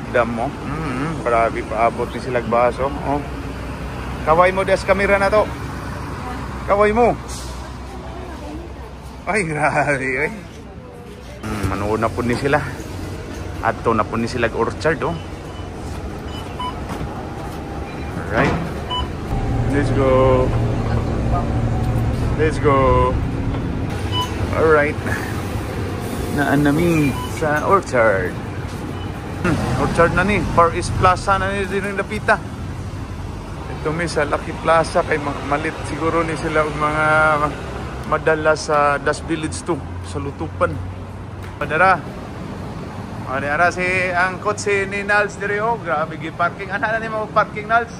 madam mo. Grabe, paabot ni sila baso. Oh. Kaway mo des kamera na to. Kaway mo. Ay, grabe. Manood na po ni sila. Ato na po ni sila orchard. Oh. Alright. Let's go. Let's go. Alright. Naan nami sa orchard. Orchard na ni. Far East Plaza na ni din yung lapita. Ito mi sa Lucky Plaza. Kay malit siguro ni sila mga madala sa Das Village 2. Sa Lutupan. Madara. Madara si ang kotse ni Nals diri oh. Grabe gi-parking. Ano na ni mo parking Nals?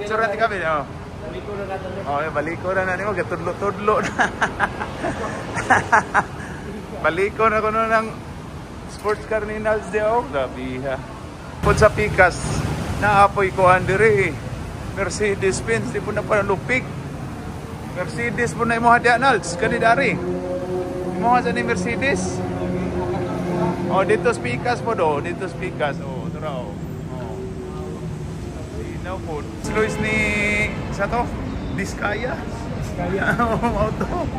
Surati kami oh. Baliko na nato. Oh, baliko na nimo gatudlo-tudlo. Baliko na kuno ng sports car ni Nals di oh. Grabe ha. Pud sa Pikas naapoy ko andiri. Mercedes-Benz di po na pa lupik. Mercedes po na imo hadya Nals kani dari. Imo sa ni Mercedes. Oh, dito speakers po do, dito speakers. Oh, tara oh. Oh. Sino po? Luis ni sa to? Diskaya. Diskaya auto.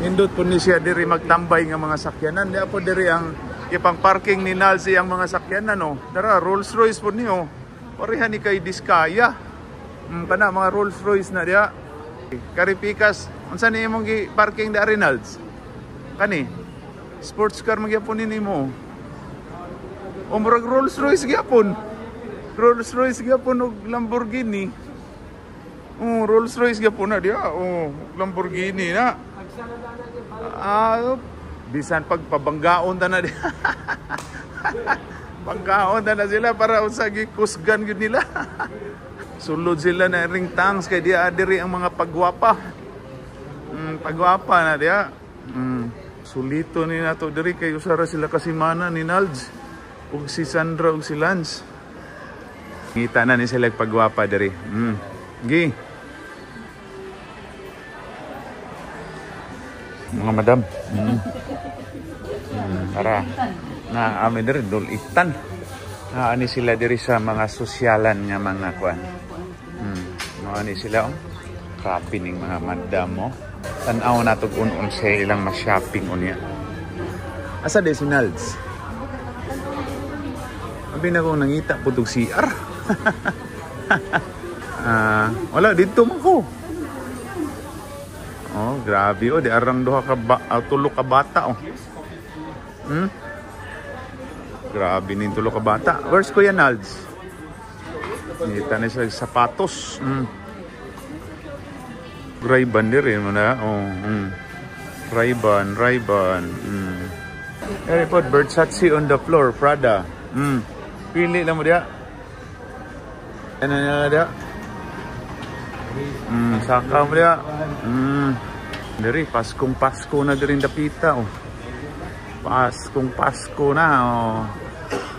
Indot po ni siya diri magtambay nga mga sakyanan. Di po diri ang ipang parking ni Nalsi ang mga sakyanan no. Tara, Rolls Royce po niyo. Pareha ni kay Diskaya. Kana mga Rolls Royce na dia. Karipikas, unsa ni imong gi parking da Reynolds? Kani sports car magyapon nimo. O murag Rolls Royce gyapon. Rolls Royce gyapon og Lamborghini. Rolls Royce gyapon na dia. Lamborghini na. Bisan pagpabanggaon ta na dia. Panggaon ta na sila para usag kusgan gyud nila. Sulod sila na ring tanks kay dia adiri ang mga pagwapa. Pagwapa na dia. Sulito ni nato diri kay usara sila kasimana ni Nalds ug si Sandra ug si Lance. Ngita na ni sila pagwapa diri. Gi. Mga madam. Para na amin diri dulitan. Ani sila diri sa mga sosyalan nga mga kuan. Ani sila Grabe ning mga madam mo. Tanaw na ito kung sa ilang ma-shopping unya. Asa de si Nalds? Abi na kong nangita po itong CR. Wala, dito mo ko. Oh, grabe oh. Di arang duha ka tulo ka bata oh. Grabe ning tulo ka bata. Where's Kuya Nalds? Nita na siya sapatos. Ray-Ban din mo na. Ray-Ban. Airport Versace on the floor, Prada. Pili lang mo dia. Ano na dia? Saka mo dia. Diri, Paskong Pasko na din dapita. Paskong Pasko na.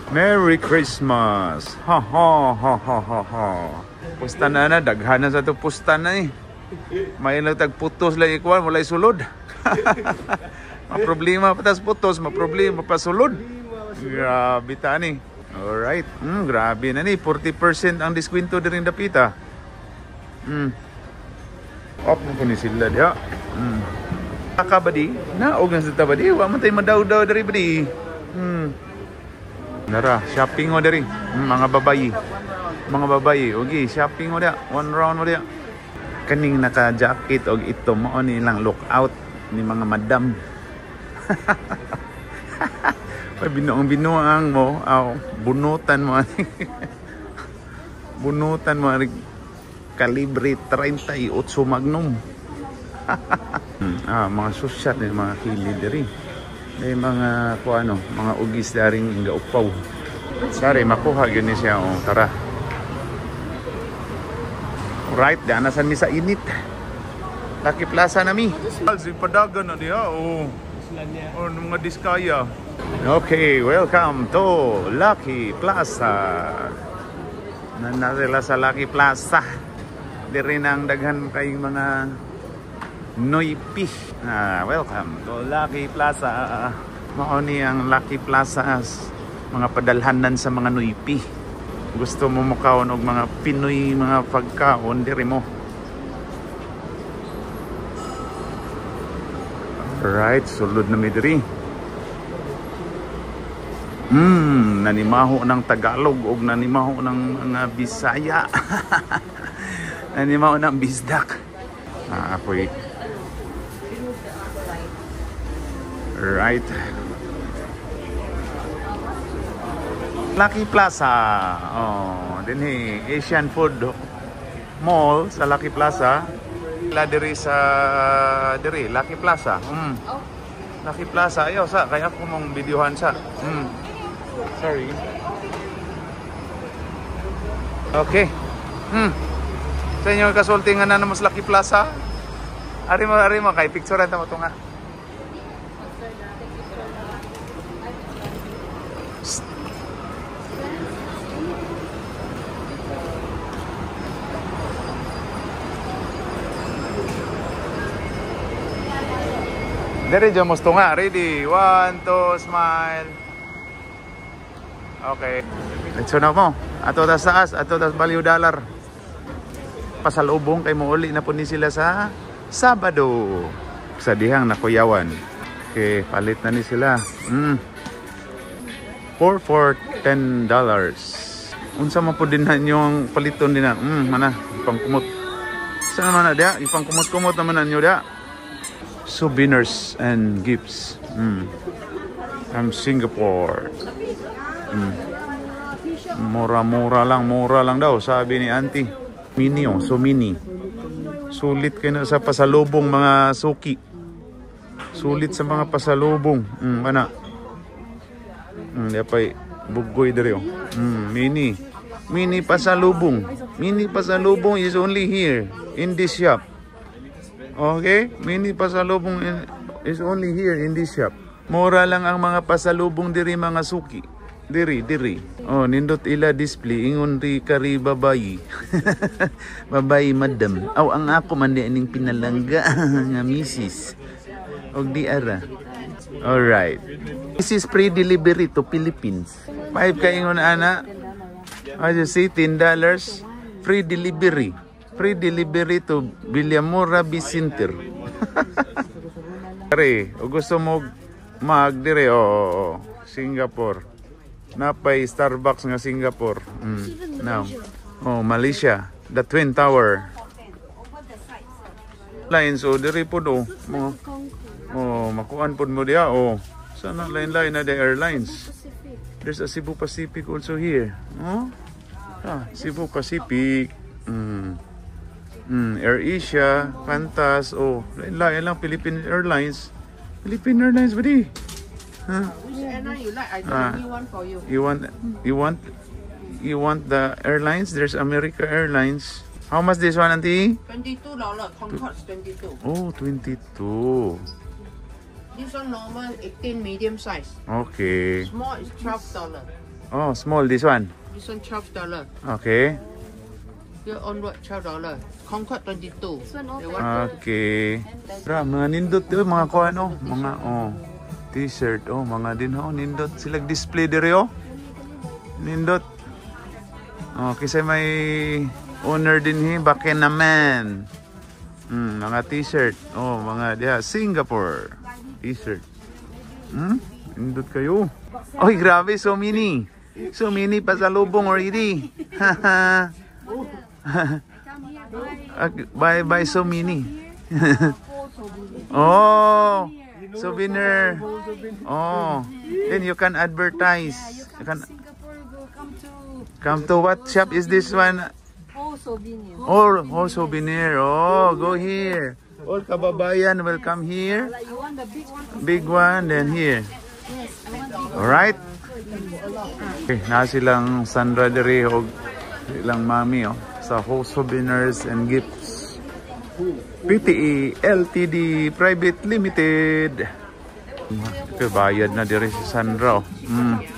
Merry Christmas. Ha ha ha ha ha ha. Pusta na daghan na sa to pusta na eh. May tagputos lang ikuan, walay sulod. Problema patas putos, problema pa sulod. Grabe tani. Alright. Grabe na ni, 40% ang diskwento din dapita. Op mo ni sila dia. Kakabadi, naog na sa tabadi, wa man tay madaw-daw dari badi. Nara, shopping mo dari. Mga babayi. Okay, shopping mo dia. One round mo dia. Kaning naka-jacket og ito mo nilang lookout ni mga madam. Binuang mo, bunutan mo. Bunutan mo kalibre 38 Magnum. Mga susyat ni mga kilid diri. May mga mga ugis daring inga upaw. Sorry, makuha gyud ni siya tara. Right, daan na mi sa init. Lucky Plaza na mi. Alzi padagan na diha. Mga diskaya. Okay, welcome to Lucky Plaza. Nanasila sa Lucky Plaza. Diri nang daghan kay mga noipi. Welcome to Lucky Plaza. Mao ni ang Lucky Plaza mga padalhanan sa mga nuipi. Gusto mo mukaon og mga Pinoy mga pagkaon diri mo. Alright, sulod na mi diri. Nanimaho ng Tagalog o nanimaho ng mga Bisaya. Nanimaho ng bisdak. Apoy. Right. Lucky Plaza. Oh, din Asian Food Mall sa Lucky Plaza. La diri sa diri Lucky Plaza. Lucky Plaza ayo sa kaya ko mong videohan sa. Sorry. Okay. Sa inyo kasulti nga na mas Lucky Plaza. Ari mo kay picturean ta mo to nga. Dari dyan mo nga. Ready? 1, 2, smile. Okay. Let's na mo. Ato tas taas. Ato tas value dollar. Pasalubong kay mo uli na po ni sila sa Sabado. Sa dihang nakuyawan. Okay. Palit na ni sila. 4 for $10. Unsa man po din na yung paliton din na. Mana? Ipangkumot. Saan naman na dia? Ipangkumot-kumot naman na nyo dia. Souvenirs and gifts from Singapore. Mura lang daw sabi ni auntie. Mini so mini. Sulit kayo na sa pasalubong mga suki. Sulit sa mga pasalubong. Mana? Dapay bugoy diri Mini pasalubong. Mini pasalubong is only here in this shop. Okay, mini pasalubong is only here in this shop. Mura lang ang mga pasalubong diri mga suki. Diri. Oh, nindot ila display ingon ri kari babayi. Babayi madam. Aw ang ako man di ning pinalangga nga misis. Og di ara. All right. This is free delivery to Philippines. 5 ka ingon ana. As you see, $10 free delivery. Free delivery to Villamora Center. Kare, o gusto mo magdire Singapore. Napay Starbucks nga Singapore. Now. Malaysia, the Twin Tower. Lines dire po do. Makuan pod mo dia sana lain-lain na the airlines. There's a Cebu Pacific also here. Cebu Pacific. AirAsia, Qantas, lain lang Philippine Airlines. Philippine Airlines ba di? Which airline you like? I got a new one for you. You want the airlines? There's America Airlines. How much this one, auntie? $22. Concorde's 22. Oh, 22. This one normal 18 medium size. Okay. Small is $12. Oh, small this one. This one $12. Okay. Here onward $12. Concorde 22. Okay. Mga nindot mga kuan mga t-shirt mga din nindot sila display diri nindot. Kasi may owner din bakin naman. Mga t-shirt mga dia Singapore t-shirt. Nindot kayo. Oy, grabe, so mini pasalubong already. Buy so many. Souvenir. Then you can advertise. You can come to what shop is this one? Souvenir. All souvenir. Go here. All kababayan will come here. You want the Big big one? one, then here. Yes, I want big one. Alright. Okay, na silang Sandra diri og silang mami sa Whole Souvenirs and Gifts PTE Ltd Private Limited. Bayad na diri si Sandra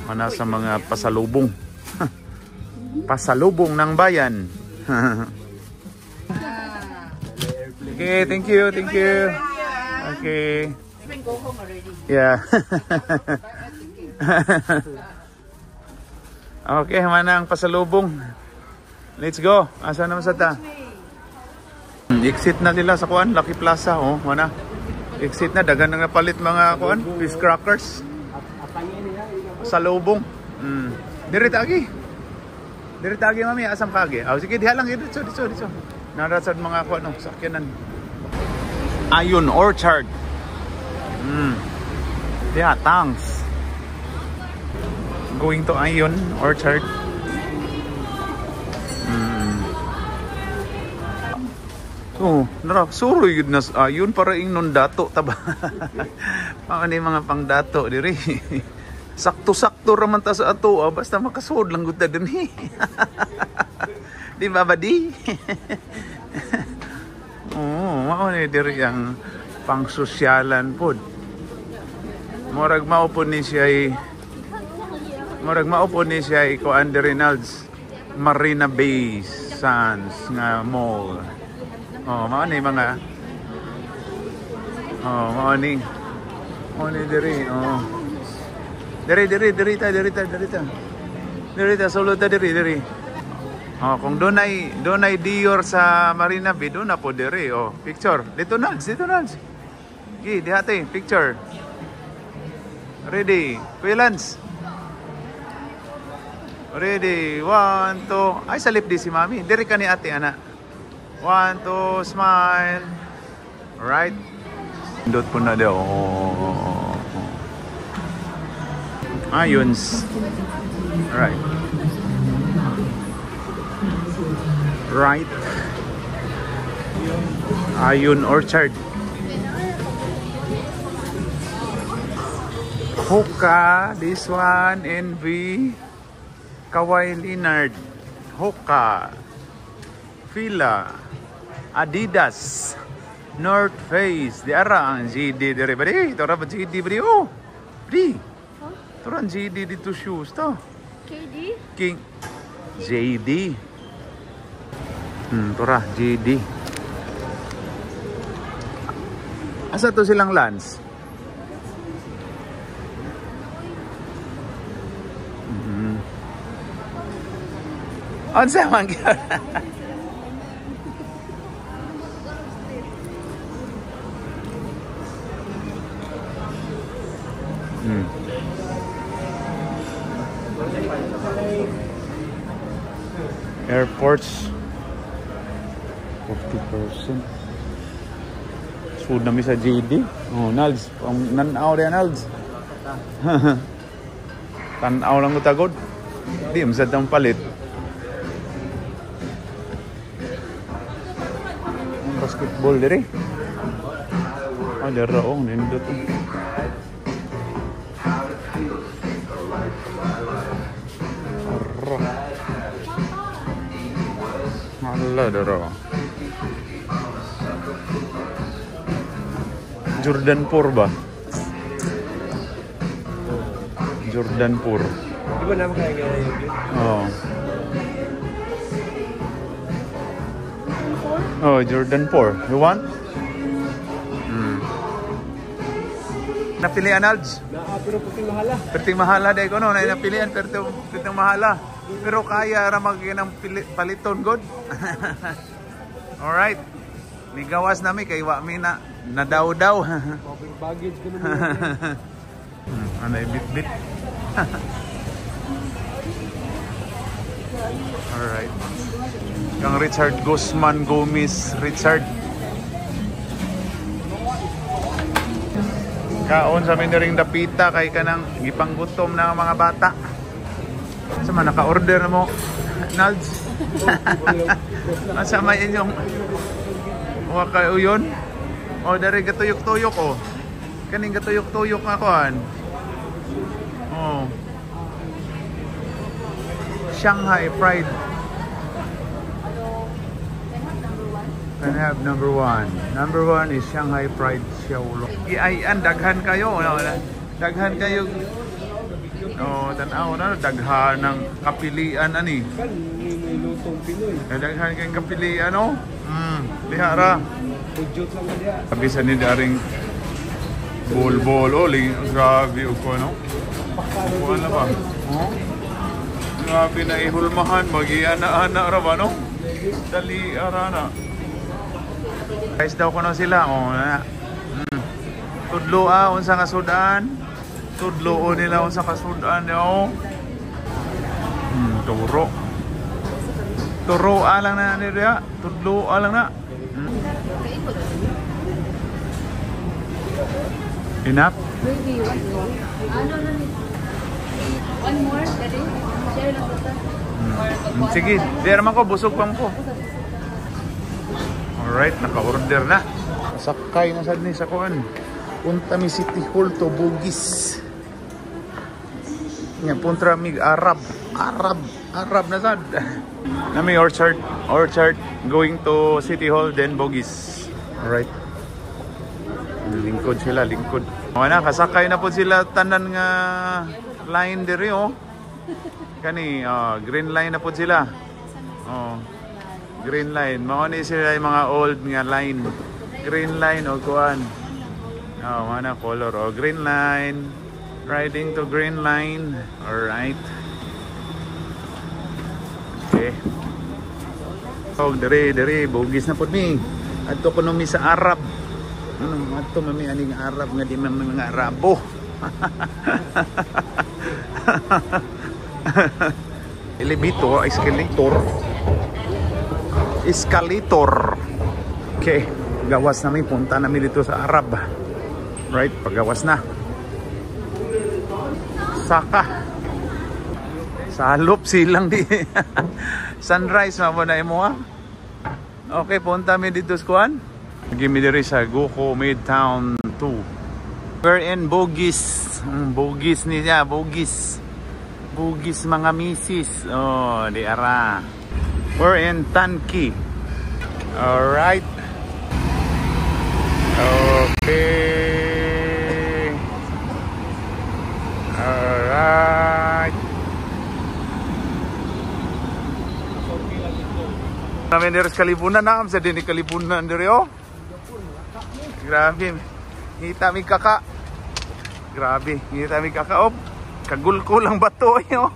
mana sa mga pasalubong. Pasalubong ng bayan. Okay, thank you. Okay. Even go home already. Yeah. Okay, manang pasalubong. Let's go. Asa naman sa ta? Exit na nila sa kuan, Lucky Plaza. Oh, mana? Exit na, dagan na palit mga kuan, fish crackers. Pasalubong. Diri tagi. Diri tagi mami, asam kagi. Oh, sige, diha lang dito. Narasad mga kuan, sakyanan. Ayun Orchard. Yeah, thanks. Going to Ayun Orchard. Oh, nara, suro yun na Ayun para ingnon dato taba. Paano mga pangdato diri. Sakto-sakto raman ta sa ato, basta makasud lang gud ta dinhi. Di ba ba di? Oh, mao ni diri ang pangsosyalan pod. Murag maupo ni siya ko Andy Reynolds Marina Bay Sands nga mall. Oh, mao ni mga mao ni diri. Oh. Diri ta solo ta diri. Oh, kung donay Dior sa Marina Bay, do na po diri. Oh, picture. Dito Nals. Gi, dihate, picture. Ready, Lance. Ready, 1, 2. Ay, salip di si mami. Diri ka ni ate, ana. 1, 2, smile. Right. Dot po na daw. Ayuns. Right. Right. Ayun Orchard. Hoka, this one, NV, Kawhi Leonard, Hoka, Fila, Adidas, North Face, di ara ang GD dire ba di? Ito ra ba GD ba di? Oh, di. Ito ra ang GD dito shoes to. KD? King JD. Ito ra, JD. Asa to silang Lance? Onsa man gyud. Airports 50%. Food namin sa JD. Oh, Nalds, nanaw rin Nalds. Tanaw lang utagod. Di masad ang palit. Basketball diri. Dara oh, nindot. Allah dara. Jordanpur ba? Jordanpur. Di ba naman kaya yun? Oh. Oh, Jordanpur. You want? Napilian Alds? Pero puting mahala. Perting mahala dahil ko no, napilian perting mahala. Pero kaya ramag ng paliton god. Alright. Migawas nami kay wa mi na nadaw-daw. Over baggage ko naman. Ano bit-bit. Alright. Kang Richard Guzman Gomez Richard. Kaon sa ring dapita kay kanang gipanggutom na mga bata. Sama naka-order mo Nalds. Masama inyong waka uyon. O dari gatuyok-tuyok oh. Kaning gatuyok-tuyok nga kuan. Oh. Shanghai Pride. Can I have number 1? Number 1 is Shanghai Pride Xiaolong. Ay, daghan kayo. Daghan kayo. Oh, tanaw na. Daghan ng kapilian ani. Kan, may lutong Pinoy. Daghan kayong kapilian oh. Lihara. Budget lang na diya. Sabi sa ni daring bol-bol. Oh, grabe ko no. Kuha na ba? Oh? Grabe na ihulmahan, mag-iana-ana ra ba, no? Dali, arana. Guys daw ko na sila, na. Tudlo unsa nga sudan. Tudlo nila unsa ka sudan, Turo. Turo lang na nila, tudlo lang na. Enough? Maybe one more. No. One more, daddy. Share lang ito. Sige, di naman ko, busog pa ko. Alright, naka-order na. Sakay na sad ni sa kuan. Punta mi City Hall to Bugis. Nga punta mi Arab na sad. Nami Orchard going to City Hall then Bugis. Alright. Lingkod sila, lingkod. Mga na, kasakay na po sila tanan nga line diri Kani, green line na po sila. Green line. Mga ni sila yung mga old nga line. Green line o kuan. Mga na color. Green line. Riding to green line. Alright. Okay. Diri, Bugis na po mi. Adto ko mi sa Arab. Adto mami aning Arab nga di man mga Arabo. Elevator, escalator. Okay, gawas namin, punta namin dito sa Arab. Right, paggawas na. Saka. Salop silang di. Sunrise muna mo Okay, punta mi dito sa kuan. Give me the sa Goko Midtown 2. We're in Bugis. Bugis niya, Bugis. Bugis mga misis. Di ara. We're in Tanki. Alright. Okay. Alright. Namin diri sa Kalibunan na. Sa din ni Kalibunan diri Grabe. Ngita mi kaka. Grabe. Ngita mi kaka. Kagulkul ang bato yo.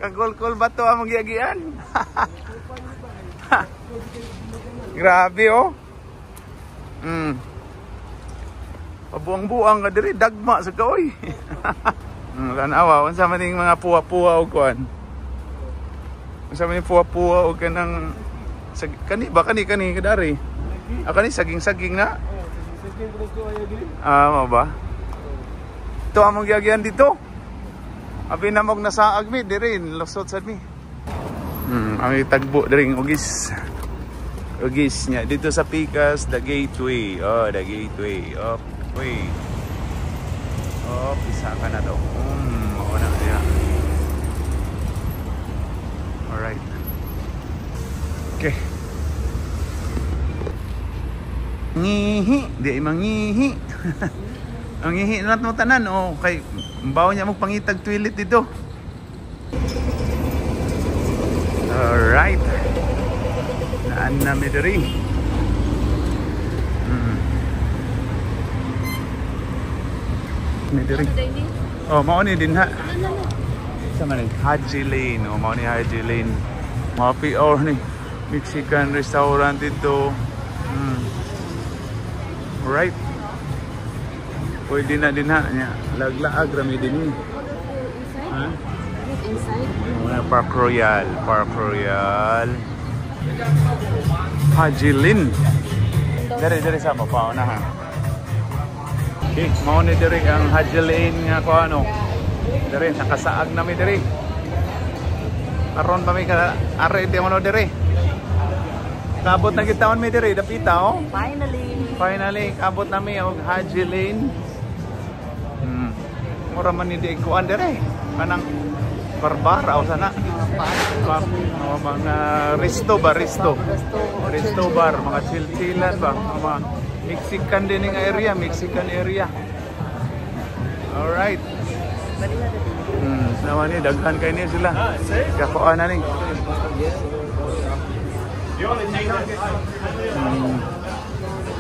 Kagulkul bato ang magiagian. Grabe Pabuang-buang ka diri dagma sa kaoy. Tanawa unsa man ning mga puwa-puwa og kuan. Unsa man ning puwa-puwa og kanang kani kadari. Kani saging-saging na. Mo ba? Ito ang magyagyan dito. Abi na mong nasa agmi diri lusot sad mi. Ang itagbo diri ugis. Ugis niya dito sa Pikas, the gateway. The gateway. Wait. Isa ka na daw. Oo na kaya. Alright. Okay. Ngihi, di ay mangihi. Ang ngihi na mo tanan kay bawo niya magpangitag toilet dito. Alright. Naan na mi diri. Diri. Mao ni din ha. Sa man Haji Lane, mao ni Haji Lane. Happy hour ni Mexican restaurant dito. Right. Pwede na din ha niya. Laglaag rami din ni. Inside. Park Royal. Haji Lane. Dari sa mapa na ha. Okay, mao ni diri ang Haji Lane nga ko Diri nakasaag na mi diri. Karon pa mi ka are di mo diri. Kabot na gitawon mi diri dapita Finally kabot na mi og Haji Lane. Mura man ni di kuan diri. Kanang Barbara o sana. Mga resto bar, mga chill-chillan ba, mga Mexican din ng area, Mexican area. Alright. Naman ni daghan kay ni sila. Kakuan na ni.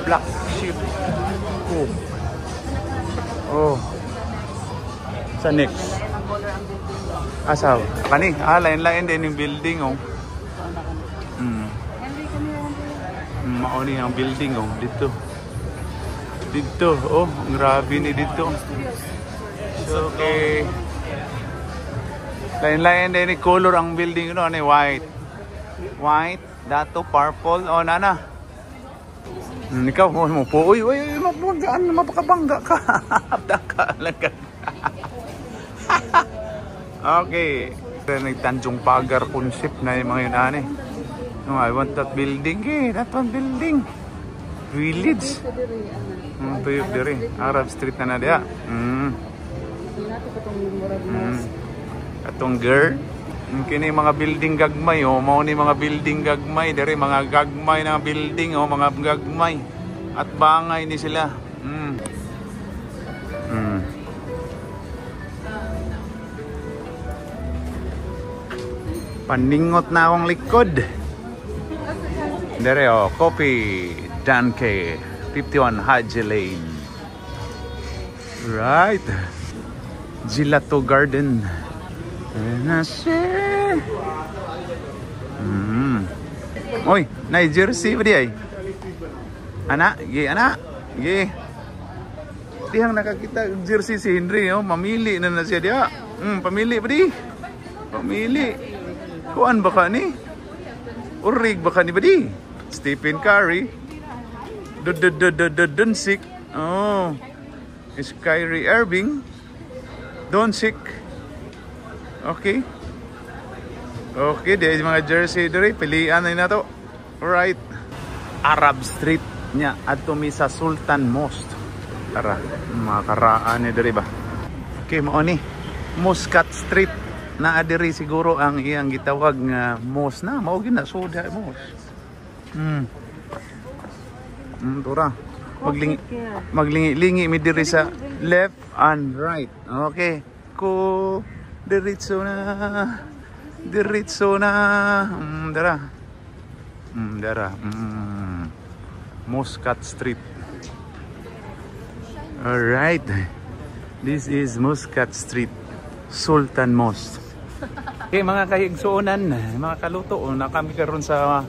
Black sheep. Sa next. Asaw, kani, lain-lain din yung building, oh. Mauni ang building, oh, dito. Dito, oh, grabe ni dito. So, okay. Lain-lain din yung color ang building, no, ano, white. White, dato, purple, oh, nana. Ikaw, mo po, uy, mapakabangga ka. Daka lang ka. Okay. Nagtanjong pagar concept na yung mga yun, ane. No, I want that building, that one building. Village. Tuyok diri. Arab Street na dia. Atong girl. Kini mga building gagmay, oh. Mao ni mga building gagmay. Diri mga gagmay na building, oh. Mga gagmay. At bangay ni sila. Paningot na akong likod. Dere, oh, Coffee Danke 51 Haji Lane. Right. Gelato Garden. Oy, na jersey ba di ay? Anak, anak. Dihang nakakita jersey si Henry, oh, mamili na siya dia. Pamili ba di? Pamili. Kuan ba ka ni? Urig ba ka ni ba di? Stephen Curry. Dunsik. Oh. Is Kyrie Irving. Doncic. Okay. Okay, di mga jersey diri. Pilian na to. Alright. Arab Street niya. Adto mi sa Sultan Mosque. Tara, mga karaan ni diri ba? Okay, mao ni Muscat Street. Na adiri siguro ang iyang gitawag nga mosque na. Mao gina soda mosque. Tura. Maglingi-lingi mi diri sa left and right. Okay. Ko diretso na. Diretso na. Dara. Dara. Muscat Street. All right. This is Muscat Street. Sultan Mosque. Okay, mga kahigsuonan, mga kaluto, na kami karon sa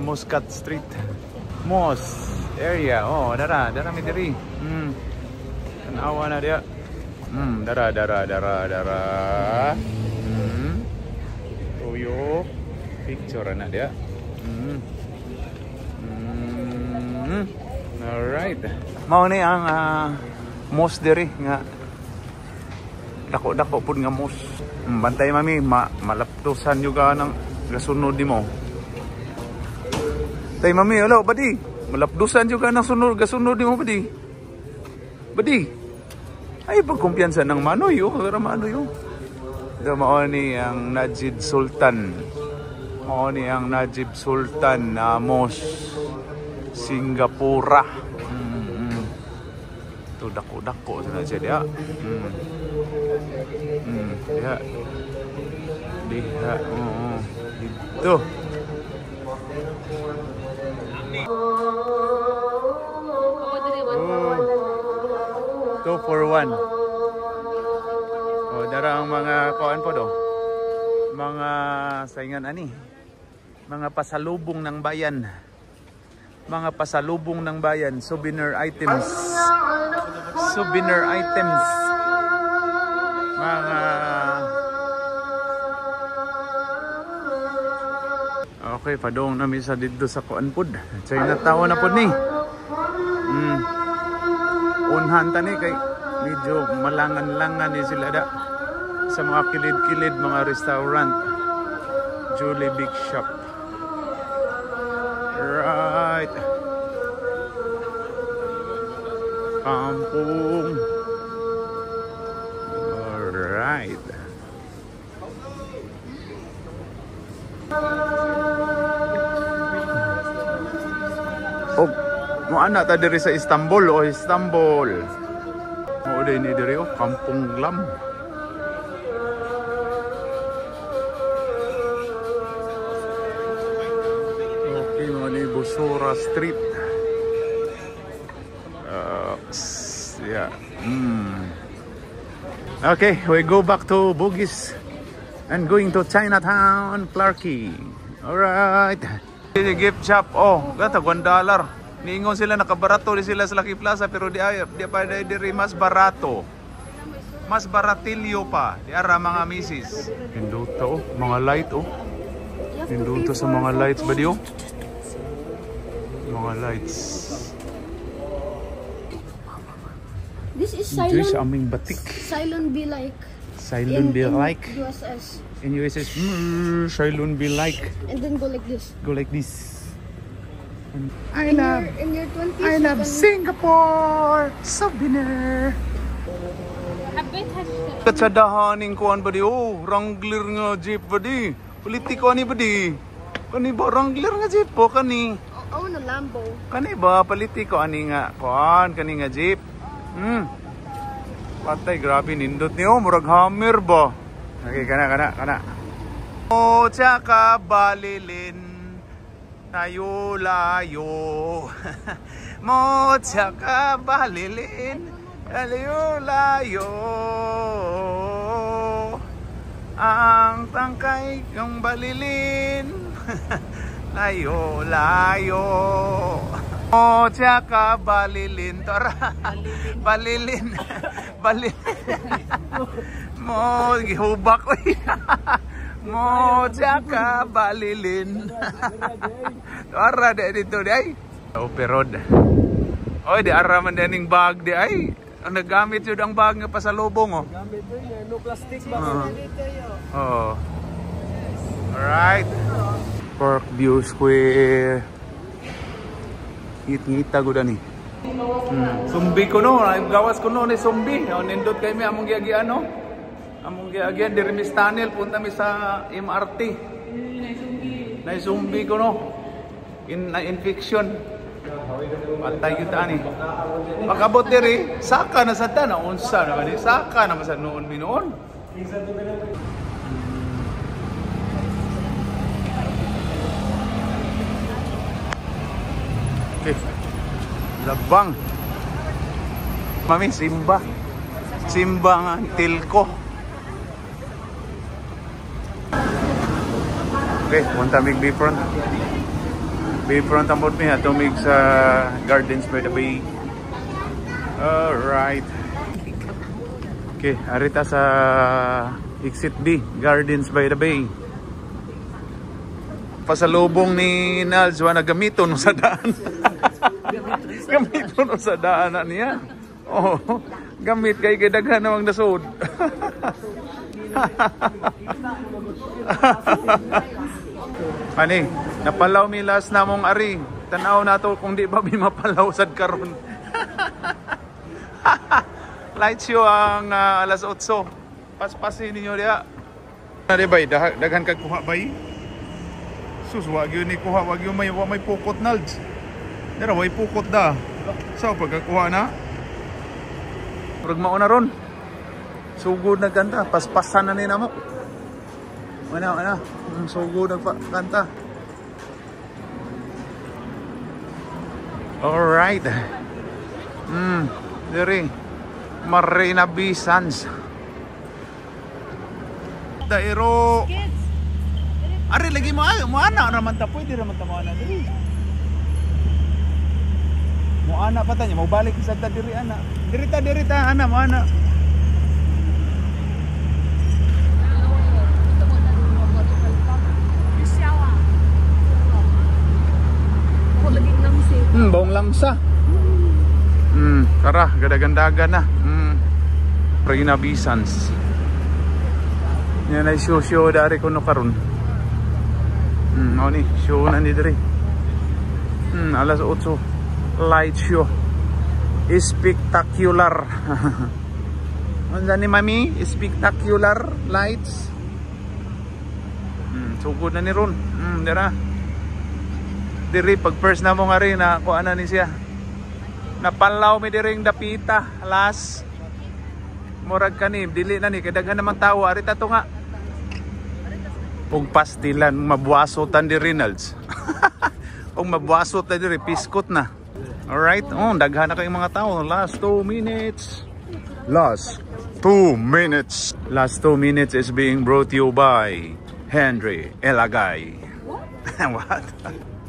Muscat Street. Mosque area. Oh, dara mi diri. Tanawa na dia. Dara. Tuyo. Picture na dia. Alright. Mao ni ang mosque diri nga dako pud nga mosque. Bantay mami, malaptusan juga ng gasunod mo. Tay mami, hello, badi. Malapdusan juga ng gasunod mo, badi. Badi. Ay, pagkumpiyansa ng Manoy, kagara Manoy, Ito, mao ni ang Najib Sultan. Mao ni ang Najib Sultan na Mosque. Singapura. Ito, dako-dako na siya dia. Diha. Dito. 241. Oh, dara ang mga kuan po do. Mga saingan ani. Mga pasalubong ng bayan. Mga pasalubong ng bayan, souvenir items. Souvenir items. Mga okay, padong nami sa dito sa kuan pud. China tawo na pud ni. Unhan tani kay medyo malangan-langan ni sila da sa mga kilid-kilid mga restaurant. Julie Big Shop. Right. Kampung. Alright. Oh, mo ana ta diri sa Istanbul o Istanbul. Mo din ni diri Kampung Glam. Okay, mo ni Busura Street. Yeah. Okay, we go back to Bugis. And going to Chinatown, Clarkie. Alright. Gift shop. Oh, gata, $1. Niingon sila nakabarato di sila sa Lucky Plaza pero di pa diri mas barato. Mas baratilyo pa. Di ara mga misis. Induto oh, mga light oh. Induto sa mga lights ba di oh? Mga lights. This is Dito sa silent. aming batik. Silent be like. Silent be like. USS. In USS, silent be like. And then go like this. Go like this. In your 20s. I you love can- Singapore! Souvenir! Katsadahaning kuan ba di? Oh, Wrangler nga jeep ba di? Politiko ani ba di? Kani ba Wrangler nga jeep po kani? Oh, no Lambo. Kani ba politiko ani nga kuan kani nga jeep? Patay grabe nindot niyo, murag hammer ba? Okay, kana. O tsaka balilin tayo layo. Mo tsaka balilin tayo layo. Ang tangkay kong balilin layo. Mo tsaka balilin tara. Balilin. Mo gihubak ko. Mo tsaka balilin. Ara de dito di ay. Operod. Oy di ara man dening bag di ay. Ang nagamit yun ang bag nga pasalubong oh. Gamit mo yun, no plastic ba? Oh. Alright. Parkview Square. Ngita gud ani. Sumbi ko no, gawas ko no ni sumbi. Nindot kay mi among giagian no. Among giagian diri mi tunnel punta mi sa MRT. Naisumbi ko no. Infection. Patay kita ani. Makabot diri, saka na sa tana unsa na ni saka na sa noon binoon. Okay. Labang. Mami, Simba. Simba nga, Tilko. Okay, punta mig Bayfront. Bayfront ang mood niya. Tumig sa Gardens by the Bay. Alright. Okay, arita sa Exit B, Gardens by the Bay. Pasalubong ni Nalz, na gamiton sa daan. Gamiton sa daan niya. Oh, gamit kay daghan namang nasud. Ani, napalaw mi last namong ari. Tanaw nato kung di ba mi mapalaw sad karon. Light show ang alas 8. Paspasin ninyo dia. Di bay, daghan kag kuha bay. Sus, wag yun ni kuha, wag yun may pukot Nalds. Dara, may pukot da. So, pagkakuha na. Purag mauna ron. Sugod na kanta, paspasan na nina mo. Mana, sugod na kanta. Alright. Diri. Marina Bay Sands. Dairo. Ari lagi mo ana raman ta pwede raman ta mo ana diri. Mo ana pa tanya, mo balik sa ta diri ana. Diri ta ana mo ana. Bawang lamsa. Tara, gadagandagan na. Marina Bay Sands. Yan ay show dari kuno karon. Ni show na ni diri. Alas 8 light show. Spectacular. Ano ni mami? Spectacular lights. Sugod na ni ron. Dira. Diri pag first na mo nga rin na kuha na ni siya. Napalaw mi diring dapita alas. Murag kani dili na ni kadaghan namang tawo ari ta to nga. Ug pastilan mabuwasotan di Reynolds. Ug mabuwasot na diri piskot na. Alright, daghan na kay mga tao. Last 2 minutes. Last 2 minutes. Last 2 minutes is being brought to you by Henry Elagay. What?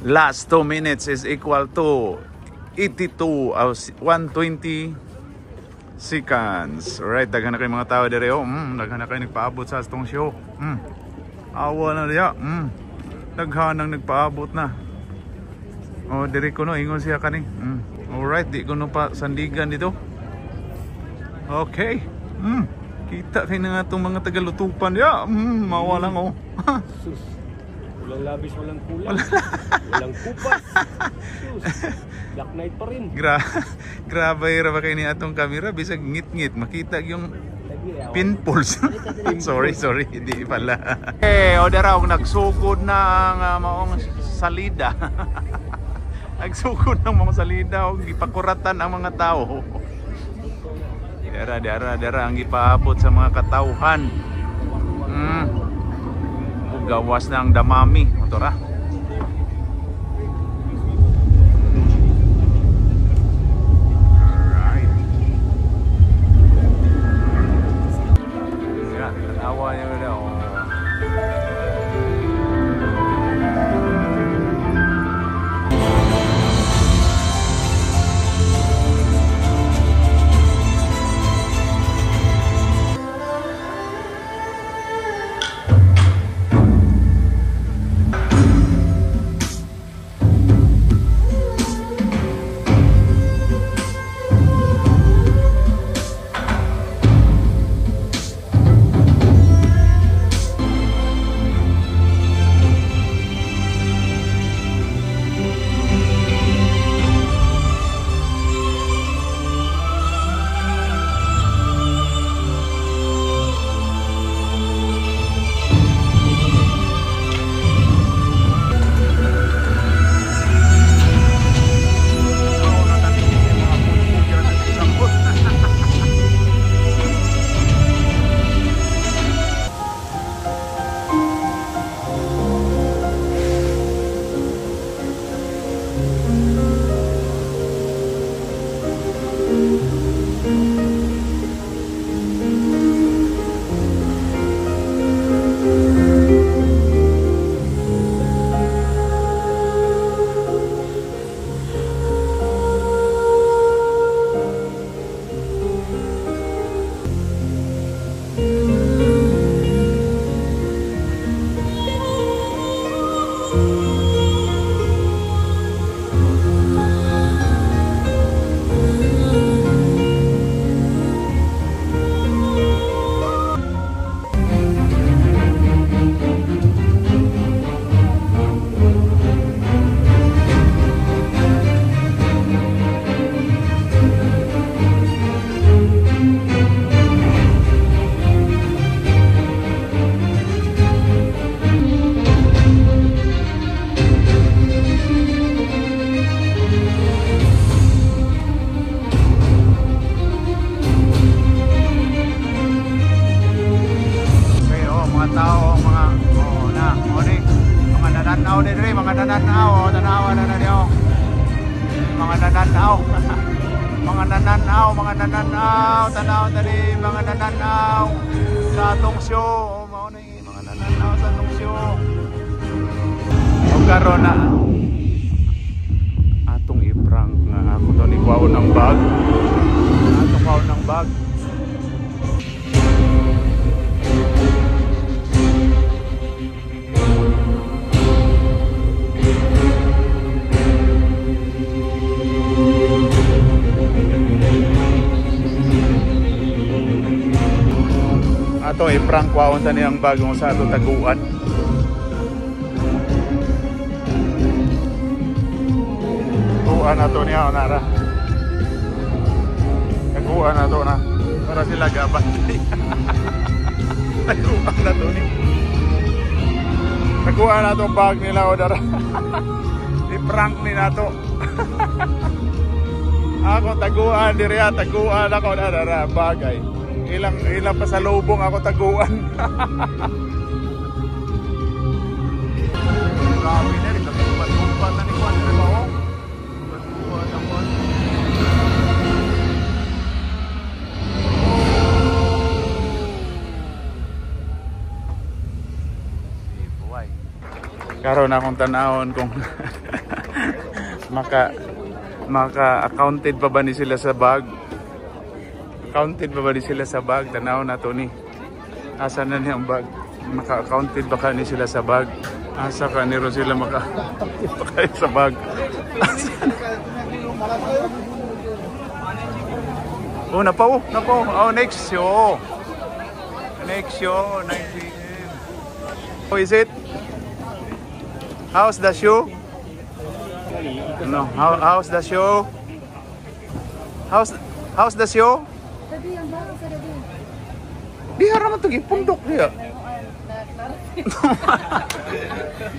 Last 2 minutes is equal to 82 of 120 seconds. Alright, daghan na kayo mga tao dere. Daghan na kayo nagpaabot sa atong show. Awa na diya. Daghan nang nagpaabot na. Oh, dere ko no ingon siya kani. Alright, di ko no pa sandigan dito. Okay. Kita kayo na nga itong mga tagalutupan. Mawalang oh. Sus. Walang labis, walang kulang. Walang kupas. Sus. Black Knight pa rin. Grabe ra ba kayo ni atong kamera. Bisag ngit-ngit. Makita yung pinpulse. sorry. Hindi pala. O dara, nagsugod na ang maong salida. Nagsugod ng mga salida. Gipakuratan ang mga tao. Dara ang ipaabot sa mga katauhan. Gawas na ang damami. Motora. Alright. Yan, tanawa niya na. Tanaw dali mga nananaw sa atong show. Mao na mga nananaw sa atong show. O karon na atong i-prank nga ako to ni kwaon ng bag. Atong kwaon ng bag. Ato i-prank kwaon ta niyang bagong sa ato taguan. Taguan na to niya onara. Taguan na to na para sila gaban. Taguan na to ni. Taguan na to bag nila onara. I-prank ni nato. Ako taguan diri, taguan ako onara bagay. Ilang pasalubong ako taguan. Grabe na rin, kapit-kumpat na ni Juan rin ako. Kapit-kumpat ang Juan. Karon akong tanawon kung maka-accounted pa ba ni sila sa bag. Accounted pa ba ni sila sa bag? Tanawon na to ni. Asa na niya ang bag? Maka-accounted ba ka ni sila sa bag? Asa ka niro sila maka-accounted pa kayo sa bag? Oh, napaw. Oh, next show. Next show, 9 p.m. How is it? How's the show? No, how's the show? How's the show? Tadi ang bago sa tadi. Di haraman to gipundok dia.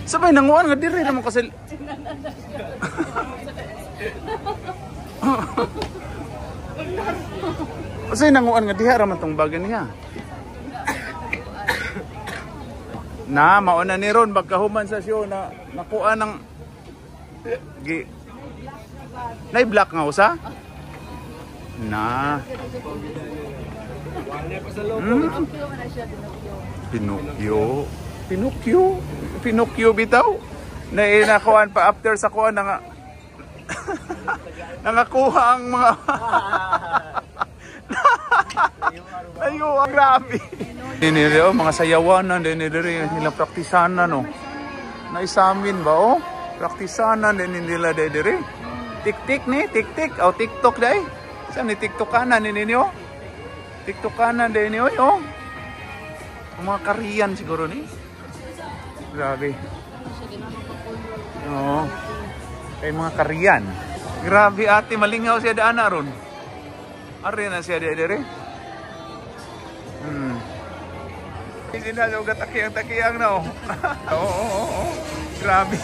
Sabay nanguan nga diri naman kasi. Kasi nanguan nga diha raman tong bagan niya. Na mauna ni ron magkahuman sa show na nakuha ng na-block nga usa? Na. Pinocchio bitaw. Na inakuan pa after sa kuan nga nangakuha ang mga ayo, grabe. Dinire oh, mga sayawanan dinire nila praktisanan no. Naisamin ba oh? Praktisanan din nila dire. Tik-tik ni, tik-tik. O TikTok dai. Saan ni TikTok kanan ni ninyo? TikTok kanan din niyo oh. Mga Korean siguro ni. Grabe. Oo. Kay mga Korean. Grabe ate, malingaw siya daan na ron. Ari na siya dire. Hindi na lugat takiyang na oh. Oo. Grabe.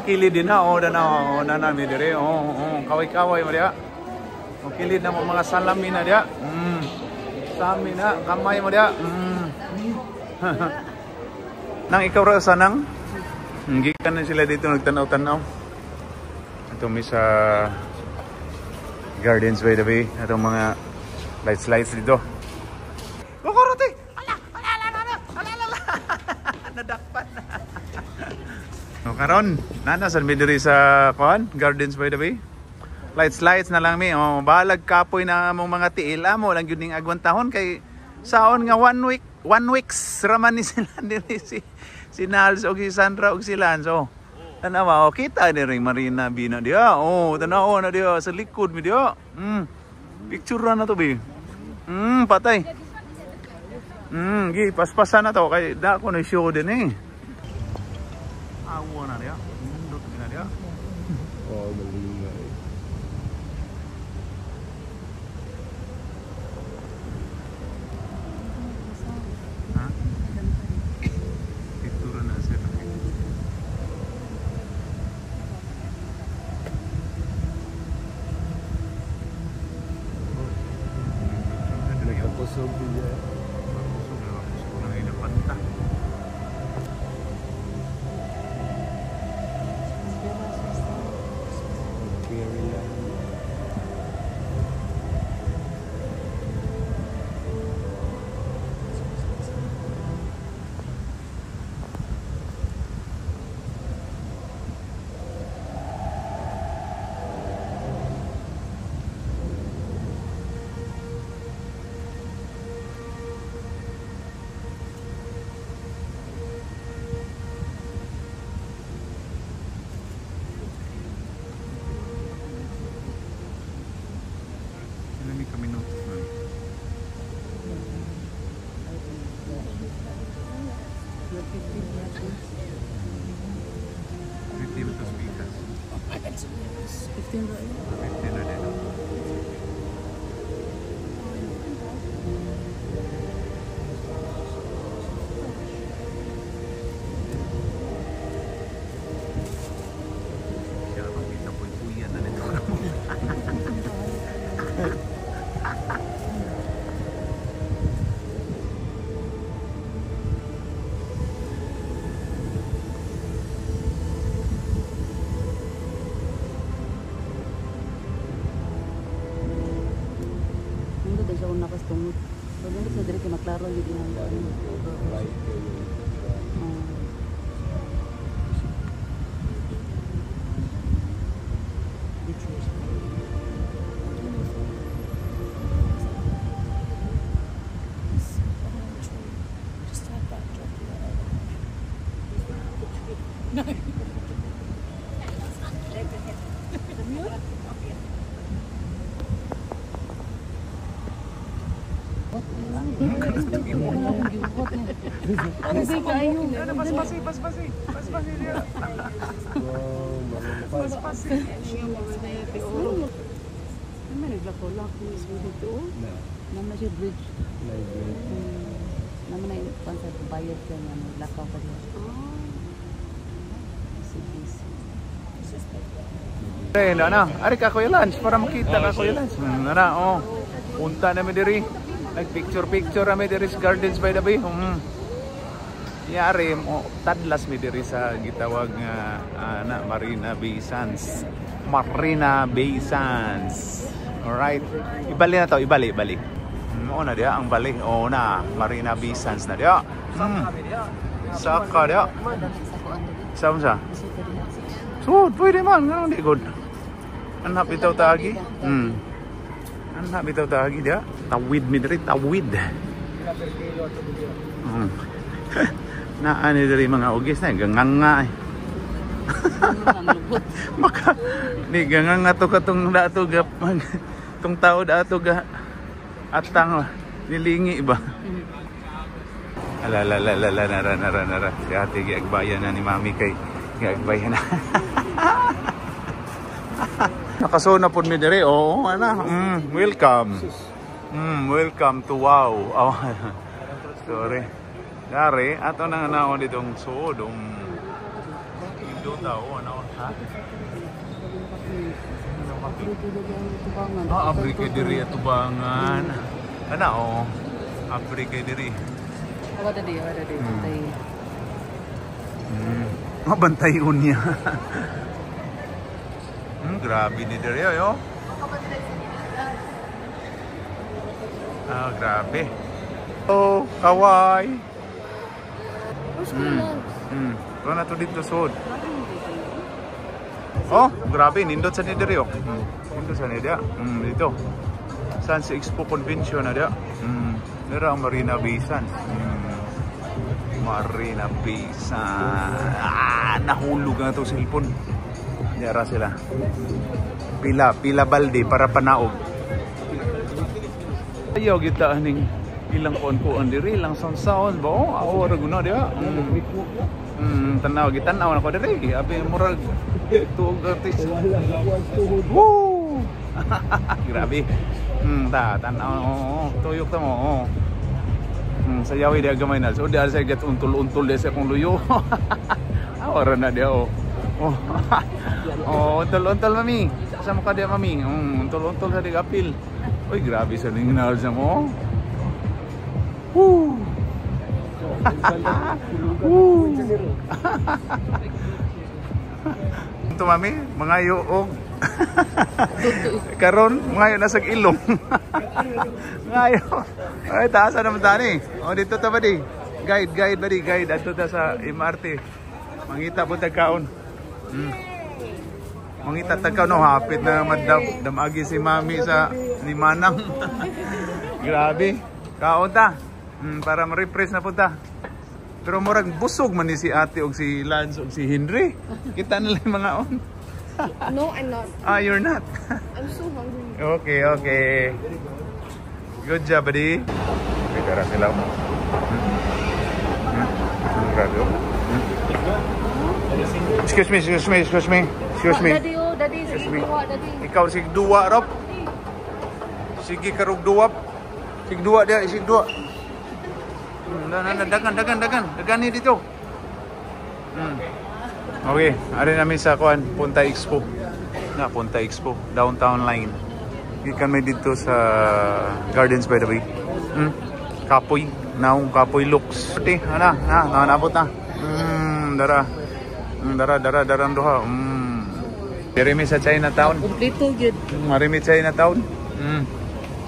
Kilid din na oh, na namin dire. Oo. Kaway-kaway mo dia. O kilid na mo mga salamin na dia. Sami na kamay mo dia. Nang ikaw ra sa nang gikan na sila dito nagtanaw-tanaw. Ito mi sa Gardens by the Bay. Itong mga lights dito. Kukuruti! Ala! Nadakpan na. No, karon, nanasan mi diri sa Gardens by the Bay. Lights na lang mi. Oh, balag kapoy na mong mga tiil mo lang gyud ning agwan tahon kay saon nga 1 weeks raman ni sila diri si Nals og si Sandra og si Lanzo. Tanawa, kita ni ring Marina Bina dia. Oh, tanaw na dia sa likod mi dia. Picture na to bi. Patay. Gi paspasan na to kay da ko na show din eh. Awo na dia. Dot na dia. Oh, malingay. Ha? Picture na siya. Kusog dia. Kusog na inapanta. Very lang. Kami no. Bas-basi dia. Bas-basi. Naman naglakolak ko mismo dito. Naman siya bridge. Naman na yung concert bayad ka nga lakaw pa rin. Eh, na. Ari ka Kuya Lance para makita ka Kuya Lance. Na, oh. Punta namin diri. Nag-picture kami diri sa Gardens by the Bay. Yari mo tadlas mi diri sa gitawag nga Marina Bay Sands. Marina Bay Sands. Alright. Ibali na to, ibali. Oo na dia ang bali. Oo na, Marina Bay Sands na dia. Saka dia. Sa? So, pwede man, ganun di good. Anap bitaw tagi. Anap bitaw tagi dia. Tawid mi diri, tawid. Na ano diri mga ugis na ganganga. Maka ni ganganga to katong dato gap tong tao dato ga atang nilingi ba. Ala nara. Si ate giagbayan na ni mami kay giagbayan na. Nakasona pod mi diri. Oo, ana. Welcome. Welcome to wow. Oh, sorry. Dari, ato nang naon ditong sodong. Indo tao, ano? Ha? Abrike diri atubangan. Ana, oh. Abrike diri. Wala di. Bantay. Mabantay unya. Grabe ni diri, yo. Grabe. Oh, kawaii. Kung na to dito sud. Oh, grabe, nindot sa nidiri oh. Nindot sa nidia. Dito. Sands Expo Convention na dia. Dira ang Marina Bay Sands. Marina Bay Sands. Nahulog na to cellphone. Dira sila. Pila balde para panaog. Ayaw kita aning ilang kuan diri, ilang sound ba? Oh, awara guna dia. Tanaw gitanaw na ko diri. Abi murag tuog artist. Woo! Grabe. Tanaw. Tuyok ta mo. Sayawi dia gamay na. So dia sa get untul-untul dia sa kung luyo. Awara na dia oh. Untul-untul mami. Sama ka dia mami. Untul-untul sa digapil. Uy, grabe sa ningal sa mo. Woo! Ito mami, mga yuog. Karon, mga nasa ilong. Ngayo. Ay, taas na naman tani. O, dito ta ba di? Guide. Ato ta sa MRT. Mangita po tagkaon. Mangita tagkaon, no, hapit na damagi si mami sa ni Manang. Grabe. Kaon ta. Para ma-refresh na po ta. Pero murag busog man ni si ate o si Lance o si Henry. Kita nila yung mga on. No, I'm not. You're not. I'm so hungry. Okay. Good job, buddy. Tara sila. Grabe. Excuse me. Daddy, sige duwa, daddy. Ikaw sige duwa, Rob. Sige karog duwa. Sige duwa dia, sige duwa. Dagan ni dito. Okay, ari namin sa kuan, Punta Expo. Punta Expo, downtown line. Gikan may dito sa Gardens by the Bay. Kapoy, naong Kapoy looks. Naabot na. Dara duha. Marimi sa Chinatown. Kompleto gyud. Marimi Chinatown.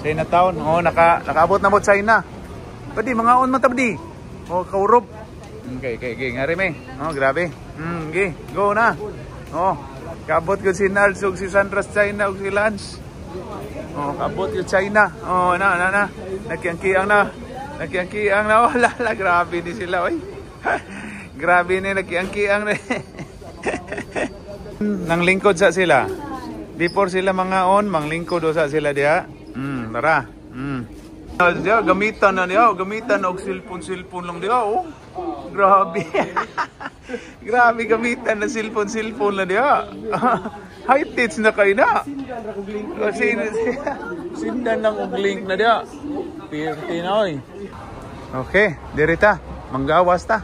Chinatown. Oh, nakaabot na mo China. Pwede, mga on mo tabdi. Oh, kaurob. Okay. Ngarimi. Oh, grabe. Okay, go na. Oh, kabot ko si Nards o si Sandra's China o si Lance. Oh, kabot ko China. Oh, na. Nakiangkiang na. Oh, lala, grabe di sila. Oy. Grabe ni nagkiang-kiang na. Nang lingkod sa sila. Before sila mga on, manglingkod sa sila dia. Tara. Dia gamitan na dia, gamitan og cellphone lang dia. Oh. Grabe. Grabe gamitan na cellphone na dia. High tits na kayo na. Sindan lang og link na dia. Pirti na oy. Okay, dirita. Manggawas ta.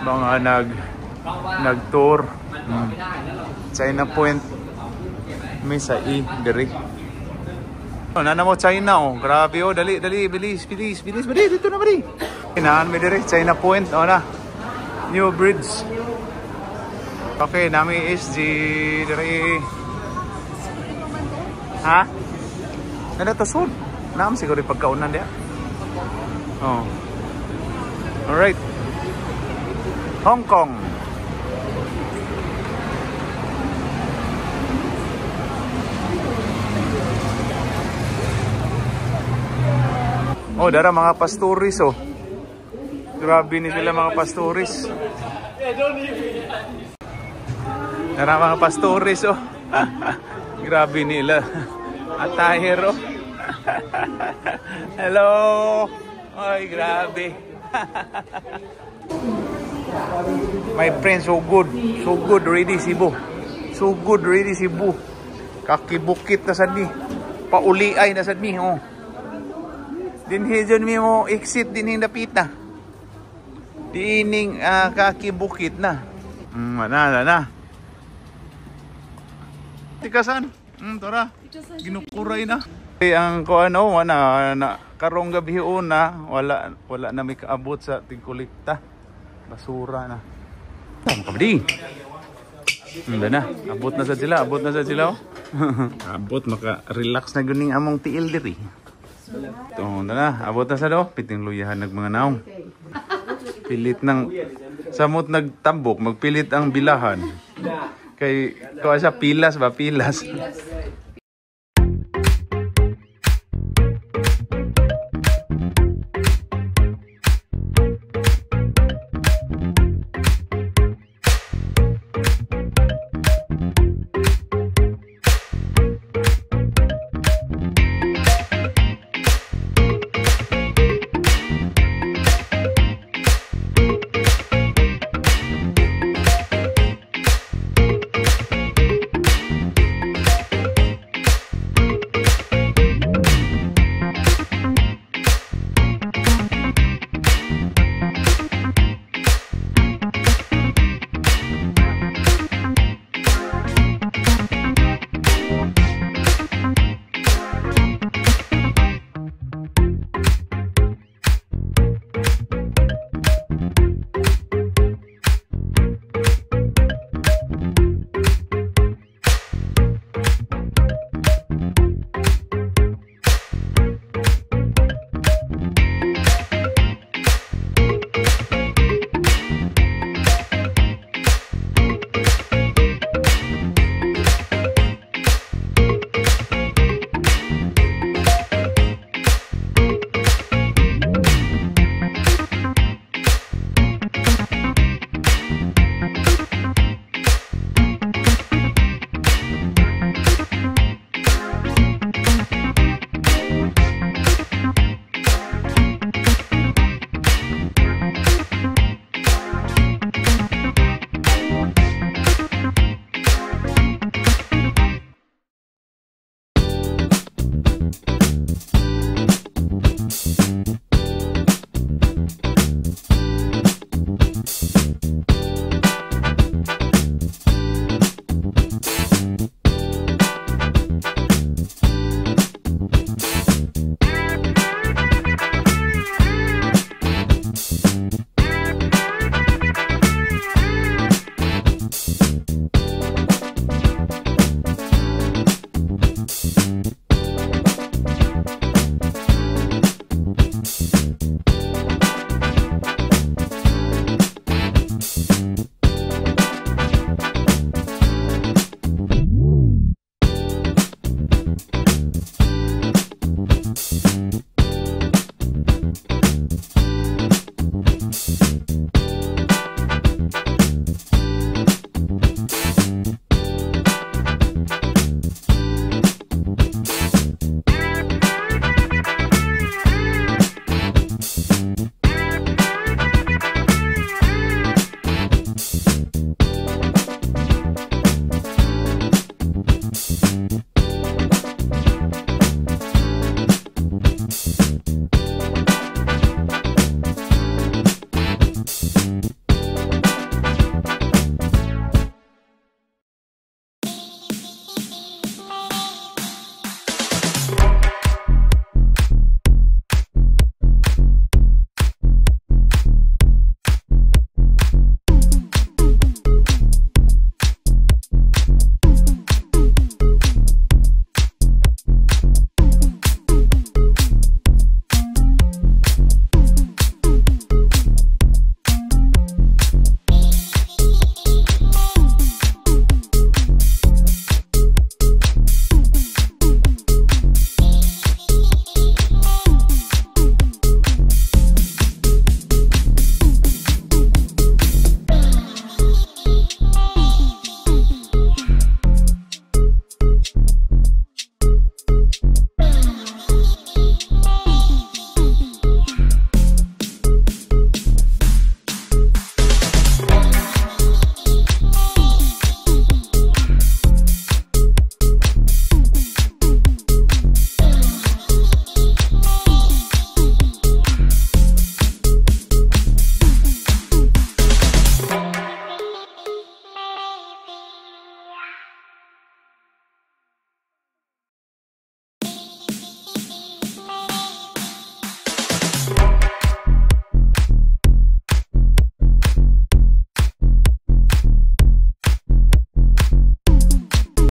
Mga nag-tour. China Point. May sa diri. Oh, nana mo China oh. Grabe oh, dali, bilis. Dito na bali. Inahan mi diri China Point, oh na. New Bridge. Okay, nami SG diri. Ha? Nada to sud. Naam siguro pagkaunan dia. Oh. Alright. Hong Kong. Oh, dara mga pastoris oh. Grabe ni sila mga pastoris. Dara mga pastoris oh. Grabe nila. Atahero. Hello. Ay, grabe. My friend, so good. So good ready Cebu. So good ready Cebu. Kakibukit na sad ni. Pauliay na sad ni oh. Dinhi dyan mo exit dinhi napita. Diining kakibukit na. Na. Tikasan. Tara. Ginukuray na. Ang ko ano, na karong gabi una, wala na may kaabot sa tigkolekta. Basura na. Kabdi. Na. Abot na sa sila, oh. Abot maka-relax na guning among tiil diri. Ito na, abot na sa do. Piting luyahan ng mga naong. Pilit ng samot nagtambok, magpilit ang bilahan. Kay kuha sa pilas ba? Pilas.